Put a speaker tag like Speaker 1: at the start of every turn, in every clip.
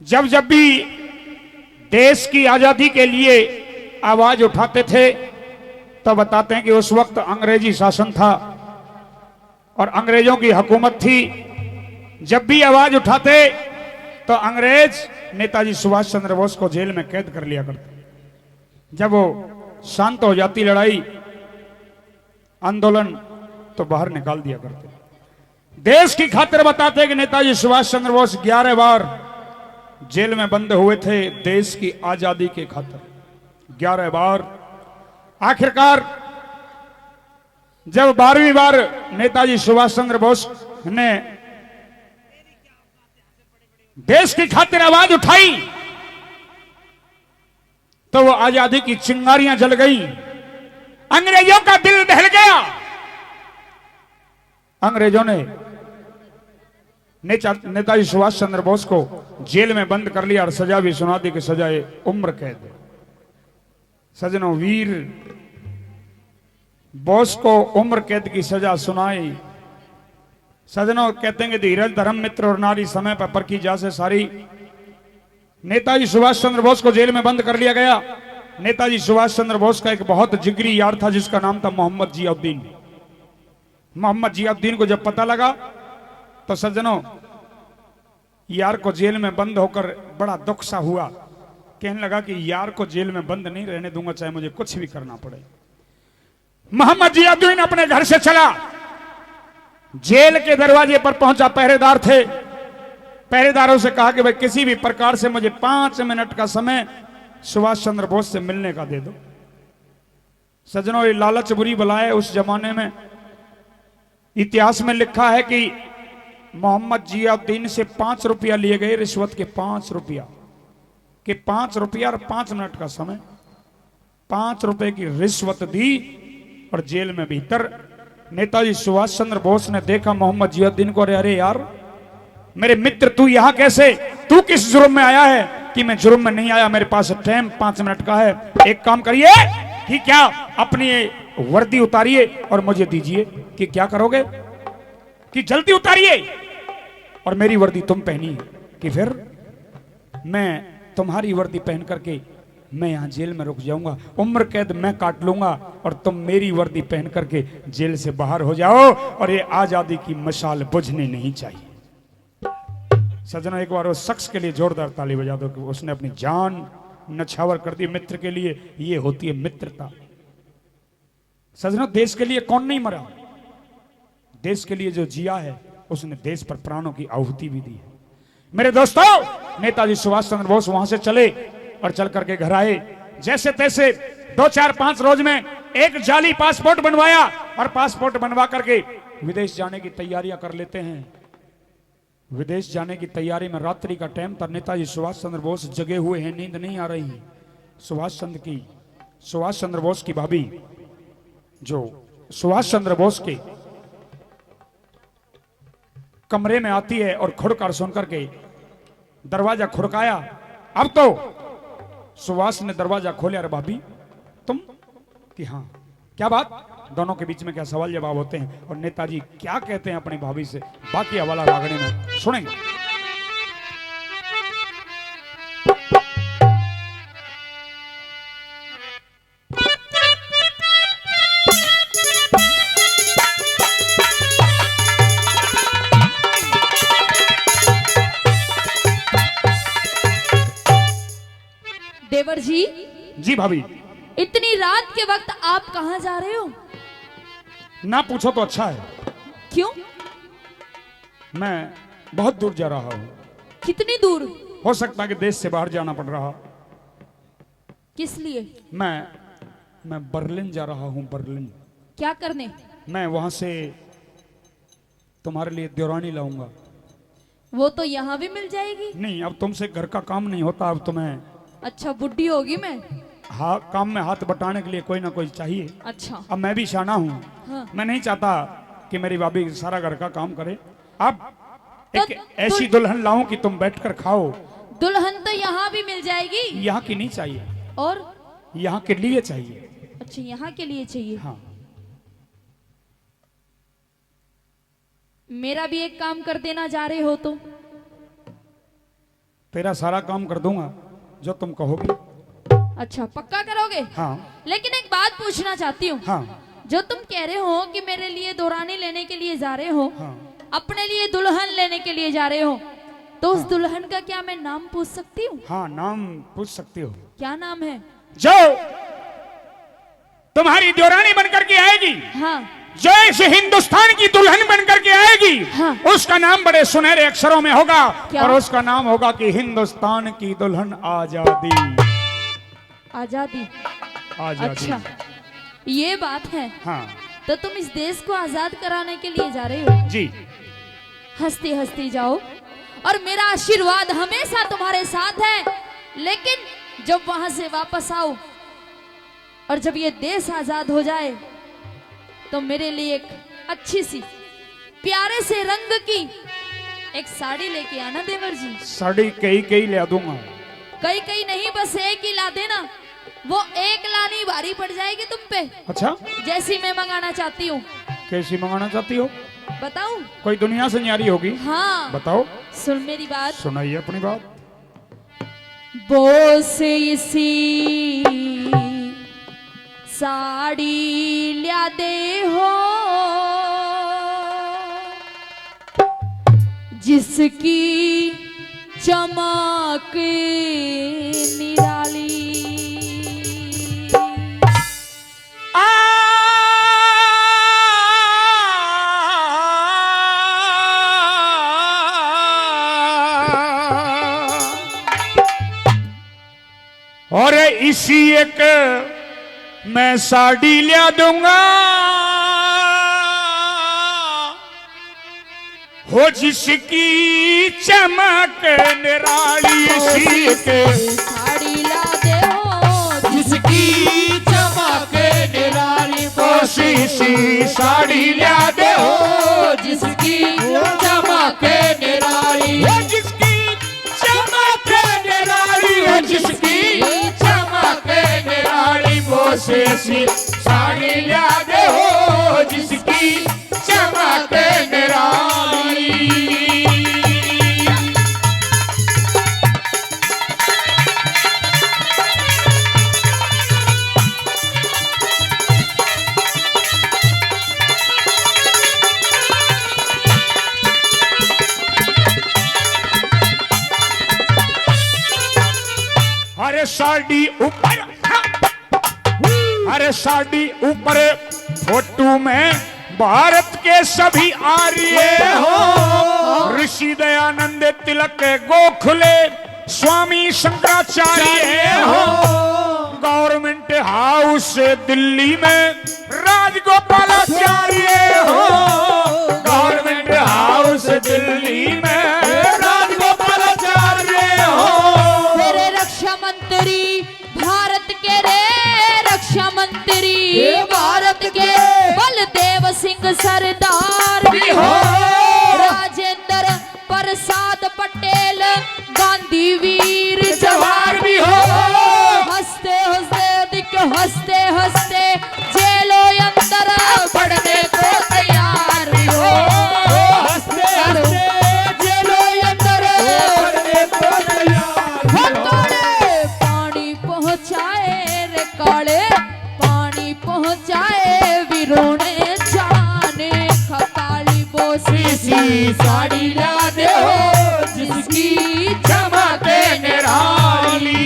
Speaker 1: जब जब भी देश की आजादी के लिए आवाज उठाते थे तो बताते हैं कि उस वक्त अंग्रेजी शासन था और अंग्रेजों की हुकूमत थी। जब भी आवाज उठाते तो अंग्रेज नेताजी सुभाष चंद्र बोस को जेल में कैद कर लिया करते। जब वो शांत हो जाती लड़ाई आंदोलन तो बाहर निकाल दिया करते। देश की खातिर बताते कि नेताजी सुभाष चंद्र बोस 11 बार जेल में बंद हुए थे देश की आजादी के खातिर। 11 बार। आखिरकार जब 12वीं बार नेताजी सुभाष चंद्र बोस ने देश की खातिर आवाज उठाई तो वो आजादी की चिंगारियां जल गई। अंग्रेजों का दिल दहल गया। अंग्रेजों ने नेताजी सुभाष चंद्र बोस को जेल में बंद कर लिया और सजा भी सुना दी कि सजाए उम्र कैद। सजनों, वीर बोस को उम्र कैद की सजा सुनाई। सजनों, कहते हैं कि धीरज धर्म मित्र और नारी समय पर परखी जा से सारी। नेताजी सुभाष चंद्र बोस को जेल में बंद कर लिया गया। नेताजी सुभाष चंद्र बोस का एक बहुत जिगरी यार था जिसका नाम था मोहम्मद जियाउद्दीन। मोहम्मद जियाउद्दीन को जब पता लगा तो सज्जनों, यार को जेल में बंद होकर बड़ा दुख सा हुआ। कहने लगा कि यार को जेल में बंद नहीं रहने दूंगा, चाहे मुझे कुछ भी करना पड़े। मोहम्मद जियाउद्दीन अपने घर से चला, जेल के दरवाजे पर पहुंचा। पहरेदार थे। पहरेदारों से कहा कि भाई किसी भी प्रकार से मुझे 5 मिनट का समय सुभाष चंद्र बोस से मिलने का दे दो। सज्जनों, ये लालच बुरी बला है। उस जमाने में इतिहास में लिखा है कि मोहम्मद जियाउद्दीन से 5 रुपया लिए गए, रिश्वत के 5 रुपया के 5 रुपया और 5 मिनट का समय। 5 रुपए की रिश्वत दी और जेल में भीतर नेताजी सुभाष चंद्र बोस ने देखा मोहम्मद जियाउद्दीन को। अरे यार मेरे मित्र, तू यहां कैसे? तू किस जुर्म में आया है? कि मैं जुर्म में नहीं आया, मेरे पास टाइम 5 मिनट का है। एक काम करिए कि क्या अपनी वर्दी उतारिए और मुझे दीजिए। कि क्या करोगे? कि जल्दी उतारिए और मेरी वर्दी तुम पहनिए, कि फिर मैं तुम्हारी वर्दी पहन करके मैं यहां जेल में रुक जाऊंगा। उम्र कैद मैं काट लूंगा और तुम मेरी वर्दी पहन करके जेल से बाहर हो जाओ और ये आजादी की मशाल बुझने नहीं चाहिए। सज्जनों, एक बार उस शख्स के लिए जोरदार ताली बजा दो कि उसने अपनी जान नछावर कर दी मित्र के लिए। ये होती है मित्रता। सज्जनों, देश के लिए कौन नहीं मरा? देश के लिए जो जिया है उसने देश पर प्राणों की आहुति भी दी है। मेरे दोस्तों, नेताजी सुभाष चंद्र बोस वहां से चले और चल करके घर आए। जैसे तैसे 2-4-5 रोज में एक जाली पासपोर्ट बनवाया और पासपोर्ट बनवा करके विदेश जाने की तैयारियां कर लेते हैं। विदेश जाने की तैयारी में रात्रि का टाइम था। नेताजी सुभाष चंद्र बोस जगे हुए हैं, नींद नहीं आ रही। सुभाष चंद्र बोस की भाभी जो सुभाष चंद्र बोस के कमरे में आती है और खुड़कार सुन करके दरवाजा खुड़काया। अब तो सुभाष ने दरवाजा खोला। अरे भाभी तुम? कि हाँ। क्या बात? दोनों के बीच में क्या सवाल जवाब होते हैं और नेताजी क्या कहते हैं अपनी भाभी से, बाकी हवाला रागने में सुनेंगे।
Speaker 2: देवर जी।
Speaker 1: जी भाभी।
Speaker 2: इतनी रात के वक्त आप कहां जा रहे हो?
Speaker 1: ना पूछो तो अच्छा है।
Speaker 2: क्यों?
Speaker 1: मैं बहुत दूर जा रहा हूं।
Speaker 2: कितनी दूर?
Speaker 1: हो सकता है कि देश से बाहर जाना पड़ रहा।
Speaker 2: किस लिए?
Speaker 1: मैं बर्लिन जा रहा हूं। बर्लिन।
Speaker 2: क्या करने?
Speaker 1: मैं वहां से तुम्हारे लिए देवरानी लाऊंगा।
Speaker 2: वो तो यहाँ भी मिल जाएगी।
Speaker 1: नहीं, अब तुमसे घर का काम नहीं होता। अब तुम्हें
Speaker 2: अच्छा, बुढ़ी होगी मैं।
Speaker 1: हाँ, काम में हाथ बटाने के लिए कोई ना कोई चाहिए।
Speaker 2: अच्छा।
Speaker 1: अब मैं भी शाना हूँ।
Speaker 2: हाँ।
Speaker 1: मैं नहीं चाहता कि मेरी भाभी सारा घर का काम करे। अब
Speaker 2: तो
Speaker 1: एक ऐसी दुल्हन लाऊं कि तुम बैठकर खाओ।
Speaker 2: दुल्हन तो यहाँ भी मिल जाएगी।
Speaker 1: यहाँ की नहीं चाहिए,
Speaker 2: और
Speaker 1: यहाँ के लिए चाहिए।
Speaker 2: अच्छा, यहाँ के लिए चाहिए।
Speaker 1: हाँ।
Speaker 2: मेरा भी एक काम कर देना जा रहे हो तो?
Speaker 1: तेरा सारा काम कर दूंगा जो तुम कहोगी।
Speaker 2: अच्छा पक्का करोगे?
Speaker 1: हाँ
Speaker 2: लेकिन एक बात पूछना चाहती हूँ।
Speaker 1: हाँ
Speaker 2: जो तुम कह रहे हो कि मेरे लिए दुरानी लेने के लिए जा रहे हो,
Speaker 1: हाँ।
Speaker 2: अपने लिए दुल्हन लेने के लिए जा रहे हो, तो उस दुल्हन का क्या मैं नाम पूछ सकती हूँ?
Speaker 1: हाँ नाम पूछ सकती हो।
Speaker 2: क्या नाम है?
Speaker 1: जो तुम्हारी देवरानी बनकर के आएगी,
Speaker 2: हाँ
Speaker 1: जो इस हिंदुस्तान की दुल्हन बनकर के आएगी,
Speaker 2: हाँ।
Speaker 1: उसका नाम बड़े सुनहरे अक्षरों में होगा
Speaker 2: क्या?
Speaker 1: और उसका नाम होगा कि हिंदुस्तान की दुल्हन आजादी।
Speaker 2: आजादी।
Speaker 1: आजादी।
Speaker 2: अच्छा ये बात है।
Speaker 1: हाँ
Speaker 2: तो तुम इस देश को आजाद कराने के लिए जा रहे हो?
Speaker 1: जी।
Speaker 2: हंसती हंसती जाओ और मेरा आशीर्वाद हमेशा तुम्हारे साथ है। लेकिन जब वहां से वापस आओ और जब ये देश आजाद हो जाए तो मेरे लिए एक अच्छी सी प्यारे से रंग की एक साड़ी लेके आना देवर जी।
Speaker 1: साड़ी कई कई ले दूंगा।
Speaker 2: कई कई नहीं, बस एक ही ला देना। वो एक लानी भारी पड़ जाएगी तुम पे।
Speaker 1: अच्छा
Speaker 2: जैसी मैं मंगाना चाहती हूँ।
Speaker 1: कैसी मंगाना चाहती हो?
Speaker 2: बताऊं?
Speaker 1: कोई दुनिया से न्यारी होगी?
Speaker 2: हाँ
Speaker 1: बताओ।
Speaker 2: सुन मेरी बात।
Speaker 1: सुनाइए अपनी बात।
Speaker 2: बोस इसी साड़ी लिया दे हो जिसकी चमक निराली।
Speaker 1: और इसी एक मैं साड़ी लिया दूंगा हो जिसकी चमक निराली। इसी एक
Speaker 2: साड़ी ला दे हो
Speaker 3: जिसकी चमक निराली।
Speaker 1: सी साड़ी लिया दे हो
Speaker 3: जिसकी चमक निराली।
Speaker 1: हो जिसकी चमक निराली। हो जिसकी
Speaker 3: चमक निराली।
Speaker 1: वो से सी साड़ी लिया दे हो जिसकी चमक निराली। अरे साड़ी ऊपर, अरे साड़ी ऊपर फोटो में भारत के सभी आर्य हो। ऋषि दयानंद तिलक गोखले स्वामी शंकराचार्य हो। गवर्नमेंट हाउस दिल्ली में राजगोपालाचार्य हो। गवर्नमेंट हाउस दिल्ली में राजगोपालाचार्य हो।
Speaker 2: तेरे रक्षा मंत्री भारत के रे रक्षा मंत्री भारत के बलदेव सिंह सरदार भी हो। राजेंद्र प्रसाद पटेल गांधी वीर जवाहर भी हो। हंसते हंसते दिख हंसते हंसते जेलों अंदर पड़ने को तैयार भी हो।
Speaker 3: हंसते हंसते जेलों अंदर पड़ने को तैयार।
Speaker 2: हो काले पानी पहुंचाए रे काले पानी पहुंचाए वीरों ने जाने खकाली बोसी
Speaker 3: सी साड़ी ला दे हो जिसकी चमक निराली।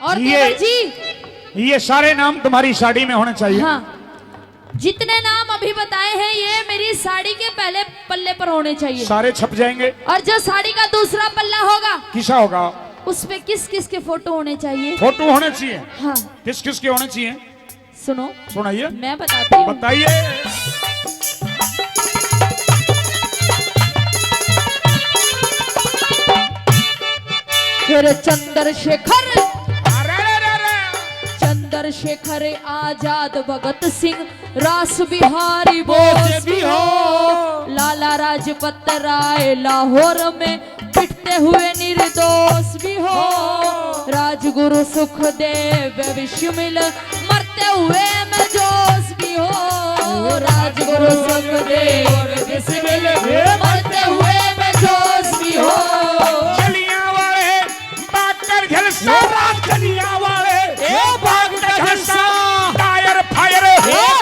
Speaker 2: और
Speaker 1: ये-
Speaker 2: देवर जी
Speaker 1: ये सारे नाम तुम्हारी साड़ी में होने चाहिए।
Speaker 2: हाँ जितने नाम अभी बताए हैं ये मेरी साड़ी के पहले पल्ले पर होने चाहिए।
Speaker 1: सारे छप जाएंगे।
Speaker 2: और जो साड़ी का दूसरा पल्ला होगा
Speaker 1: किसा होगा?
Speaker 2: उस पे किस किस के फोटो होने चाहिए?
Speaker 1: फोटो होने चाहिए।
Speaker 2: हाँ
Speaker 1: किस किस के होने चाहिए?
Speaker 2: सुनो
Speaker 1: सुनाइए।
Speaker 2: मैं बताती हूँ।
Speaker 1: बताइए।
Speaker 2: मेरे चंद्रशेखर
Speaker 1: अरे रे रे रे।
Speaker 2: चंद्रशेखर आजाद, भगत सिंह, रास बिहारी
Speaker 3: बोस
Speaker 2: बोस
Speaker 3: भी हो।
Speaker 2: लाला लाजपत राय लाहौर में पिटते हुए निर्दोष भी हो। राजगुरु सुखदेव विश्वमिल मरते हुए में जोश भी हो। राजगुरु सुखदेव विश्वमिल मरते हुए में जोश भी हो।
Speaker 1: जलियांवाले बाग का झलसा,
Speaker 3: जलियांवाले बाग का झलसा
Speaker 1: टायर फायर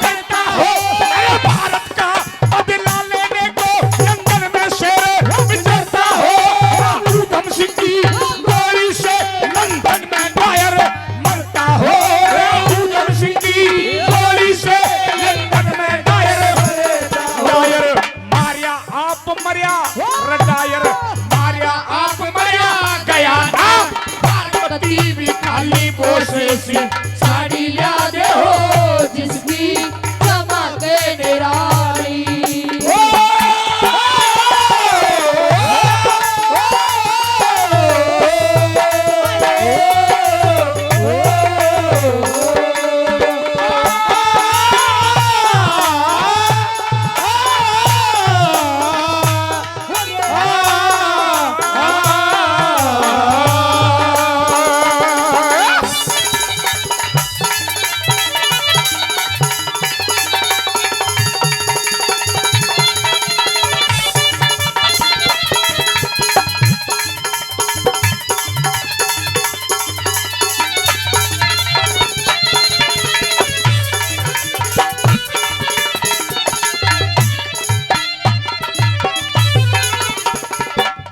Speaker 3: करता हो।
Speaker 1: अरे भारत का बदला लेने को लंदन में शेर विचरता हो। उधम सिंह की गोली से लंदन में टायर मरता हो। उधम सिंह की गोली से लंदन में टायर मारिया आप मरिया, टायर मारिया आप मरिया, गया था पार्वती भी खाली बोसे सी।
Speaker 2: साड़ी ला दे हो जिसकी चमक निराली।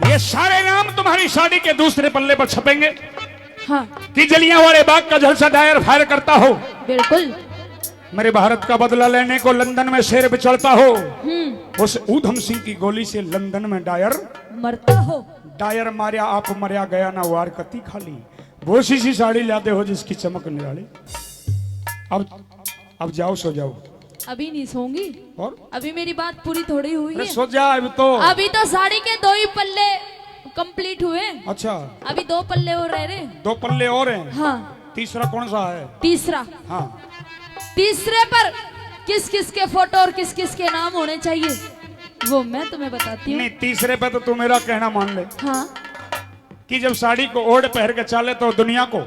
Speaker 1: ये सारे नाम तुम्हारी शादी के दूसरे पल्ले पर छपेंगे
Speaker 2: हाँ
Speaker 1: कि जलियांवाले बाग का झलसा दायर फायर करता हो।
Speaker 2: बिल्कुल।
Speaker 1: मेरे भारत का बदला लेने को लंदन में शेर बिचड़ता हो। उस ऊधम सिंह की गोली से लंदन में डायर
Speaker 2: मरता हो।
Speaker 1: डायर मारिया आप मरिया, गया ना वार कती खाली। वो सी साड़ी लाते हो जिसकी चमक निराली। अब जाओ सो जाओ।
Speaker 2: अभी नहीं सोऊंगी,
Speaker 1: और
Speaker 2: अभी मेरी बात पूरी थोड़ी हुई
Speaker 1: अरे
Speaker 2: है।
Speaker 1: सो जा
Speaker 2: अभी तो साड़ी के 2 ही पल्ले कंप्लीट हुए,
Speaker 1: अच्छा
Speaker 2: अभी 2 पल्ले और रह रहे।
Speaker 1: 2 पल्ले और हैं।
Speaker 2: हाँ
Speaker 1: तीसरा कौन सा है?
Speaker 2: तीसरा,
Speaker 1: हाँ
Speaker 2: तीसरे पर किस किस के फोटो और किस किस के नाम होने चाहिए वो मैं तुम्हें बताती हूँ।
Speaker 1: नहीं, तीसरे पे तो तू मेरा कहना मान ले
Speaker 2: हाँ
Speaker 1: कि जब साड़ी को ओढ़ पहन के चले तो दुनिया को,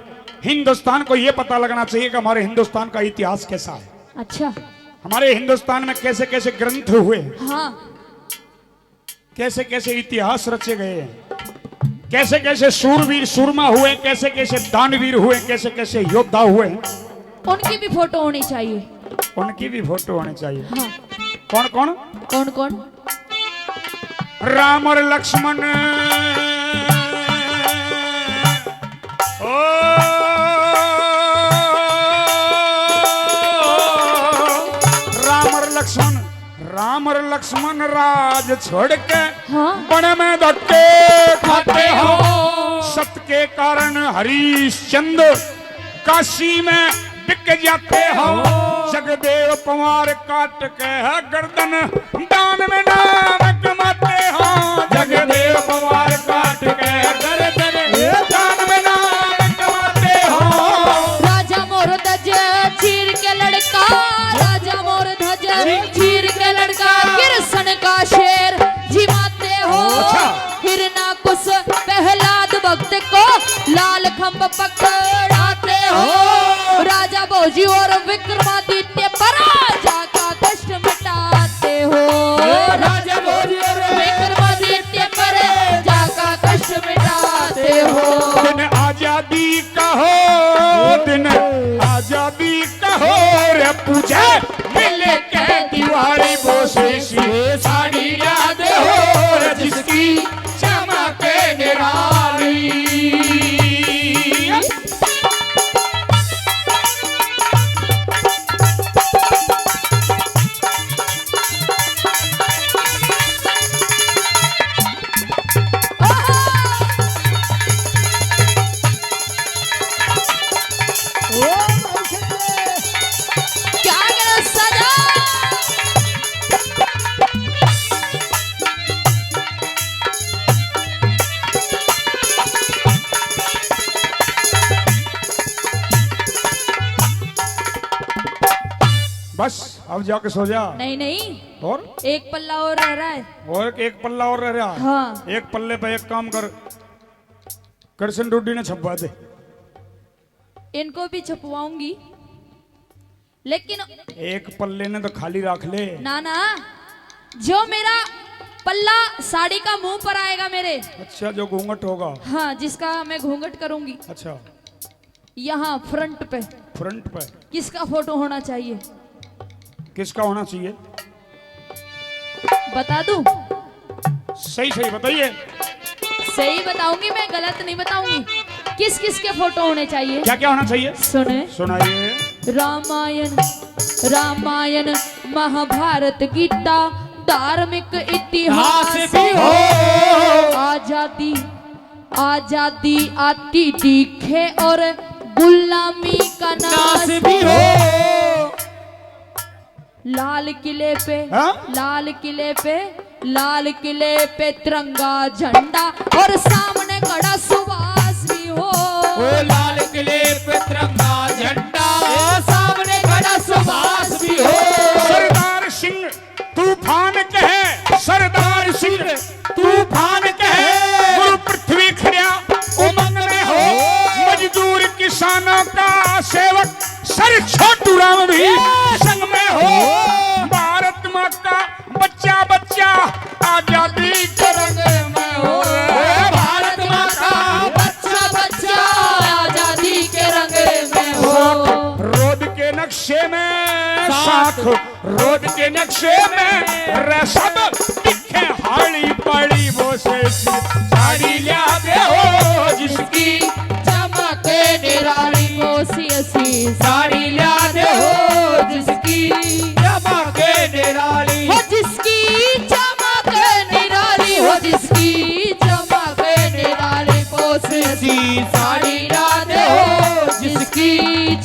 Speaker 1: हिंदुस्तान को यह पता लगना चाहिए कि हमारे हिंदुस्तान का इतिहास कैसा है।
Speaker 2: अच्छा
Speaker 1: हमारे हिंदुस्तान में कैसे कैसे ग्रंथ हुए,
Speaker 2: हाँ
Speaker 1: कैसे कैसे इतिहास रचे गए हैं, कैसे कैसे सूरवीर सूरमा हुए, कैसे कैसे दानवीर हुए, कैसे कैसे योद्धा हुए हैं।
Speaker 2: उनकी भी फोटो होनी चाहिए।
Speaker 1: उनकी भी फोटो होनी चाहिए।
Speaker 2: हाँ
Speaker 1: कौन कौन?
Speaker 2: कौन कौन?
Speaker 1: राम और लक्ष्मण। ओ राम और लक्ष्मण, राम और लक्ष्मण राज छोड़ के
Speaker 2: हाँ
Speaker 1: बन में धक्के खाते हो। सत्य के कारण हरिश्चंद्र काशी में बिक जाते हो। जगदेव पवार काट के है गर्दन, दान में नाम कमाते हो। जगदेव पवार काट के गर्दन, दान में नाम कमाते हो।
Speaker 2: राजा मोर ध्वज चीर के लड़का, राजा मोर ध्वज चीर के लड़का, कृष्ण का शेर जिमाते हो। हिरणाकुश प्रहलाद भक्त को लाल खंभ पकड़ाते हो। राजा भोजी और विक्रमादित्य पर राजा का कष्ट मिटाते हो।
Speaker 3: राजा भोजी और
Speaker 2: विक्रमादित्य पर राजा का कष्ट मिटाते हो।
Speaker 1: दिन आजादी का हो, दिन आजादी का हो रे पूछे मिले के दीवारी बोसे सी। साड़ी याद हो रे जिसकी चमक निराली।
Speaker 2: क्या कहना सजा?
Speaker 1: अब जाके सो जा।
Speaker 2: नहीं नहीं,
Speaker 1: और
Speaker 2: एक पल्ला और रह रहा है।
Speaker 1: और एक पल्ला और रह रहा है।
Speaker 2: हाँ।
Speaker 1: एक पल्ले पे एक काम कर, कृष्ण डूडी ने छपवा दे।
Speaker 2: इनको भी छपवाऊंगी, लेकिन
Speaker 1: एक पल्ले ने तो खाली रख ले।
Speaker 2: ना ना, जो मेरा पल्ला साड़ी का मुंह पर आएगा मेरे।
Speaker 1: अच्छा, जो घूंघट होगा।
Speaker 2: हाँ, जिसका मैं घूंघट करूंगी।
Speaker 1: अच्छा,
Speaker 2: यहाँ फ्रंट पे
Speaker 1: फ्रंट पे
Speaker 2: किसका फोटो होना चाहिए?
Speaker 1: किसका होना चाहिए?
Speaker 2: बता दूं?
Speaker 1: सही सही बताइए।
Speaker 2: सही बताऊंगी मैं, गलत नहीं बताऊंगी। किस किस के फोटो होने चाहिए?
Speaker 1: क्या क्या होना चाहिए?
Speaker 2: सुने,
Speaker 1: सुनाइए।
Speaker 2: रामायण, रामायण, महाभारत, गीता, धार्मिक इतिहास
Speaker 3: भी हो।
Speaker 2: आजादी, आजादी आती दिखे और गुलामी का नाश
Speaker 3: भी हो।
Speaker 2: लाल किले पे,
Speaker 1: हाँ?
Speaker 2: लाल किले पे, लाल किले पे तिरंगा झंडा और सामने खड़ा सुभाष भी हो।
Speaker 3: ओ लाल किले पे तिरंगा झंडा, सामने खड़ा सुभाष भी हो।
Speaker 1: सरदार सिंह तूफान कहे, सरदार सिंह
Speaker 3: तूफान कहे,
Speaker 1: गुरु पृथ्वी खड़िया
Speaker 3: उमंग में हो।
Speaker 1: मजदूर किसानों का सेवक सर छोटू राम भी संग में हो। भारत माँ का बच्चा बच्चा आजादी के रंग में हो।
Speaker 3: भारत माँ का बच्चा बच्चा आजादी के रंग में हो।
Speaker 1: रोड के नक्शे में साख, रोड के नक्शे में सब दिखे हाड़ी पड़ी वो से साड़ी लिया दे हो जिसकी
Speaker 3: चमके निराली
Speaker 2: ओसी असी
Speaker 3: साड़ी ला दे हो जिसकी चमके निराली
Speaker 2: हो, जिसकी चमक निराली हो, जिसकी चमक निराली पोसी
Speaker 3: सी साड़ी ला दे हो जिसकी